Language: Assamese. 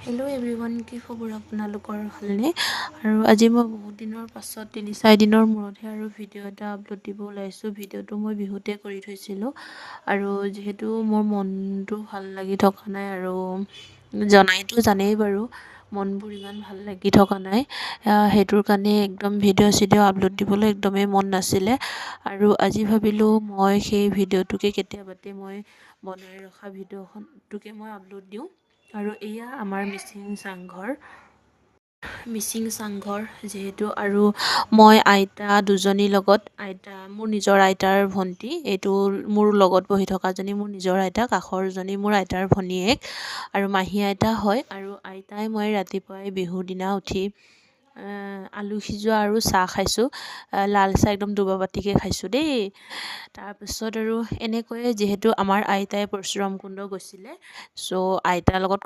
হেল্ল' এভৰিৱান, কি খবৰ আপোনালোকৰ? ভালনে? আৰু আজি মই বহুত দিনৰ পাছত 3-4 দিনৰ মূৰতহে আৰু ভিডিঅ' এটা আপলোড দিব ওলাইছোঁ। ভিডিঅ'টো মই বিহুতে কৰি থৈছিলোঁ আৰু যিহেতু মোৰ মনটো ভাল লাগি থকা নাই আৰু জানেই বাৰু মনবোৰ ইমান ভাল লাগি থকা নাই, সেইটোৰ কাৰণে একদম ভিডিঅ' আপলোড দিবলৈ একদমেই মন নাছিলে। আৰু আজি ভাবিলোঁ মই সেই ভিডিঅ'টোকে কেতিয়াবাতে মই বনাই ৰখা ভিডিঅ'খনটোকে মই আপলোড দিওঁ। আৰু এয়া আমাৰ মিচিং চাংঘৰ যিহেতু, আৰু মই আইতা দুজনীৰ লগত, মোৰ নিজৰ আইতাৰ ভণ্টি, এইটো মোৰ লগত বহি থকাজনী মোৰ নিজৰ আইতা, কাষৰজনী মোৰ আইতাৰ ভনীয়েক আৰু মাহী আইতা হয়। আৰু আইতাই মই ৰাতিপুৱাই বিহুৰ দিনা উঠি আলু সিজোৱা আৰু চাহ খাইছোঁ, লাল চাহ একদম দুবা বাতিকৈ খাইছোঁ দেই। তাৰপিছত আৰু এনেকৈয়ে যিহেতু আমাৰ আইতাই পৰশুৰাম কুণ্ড গৈছিলে, চ' আইতাৰ লগত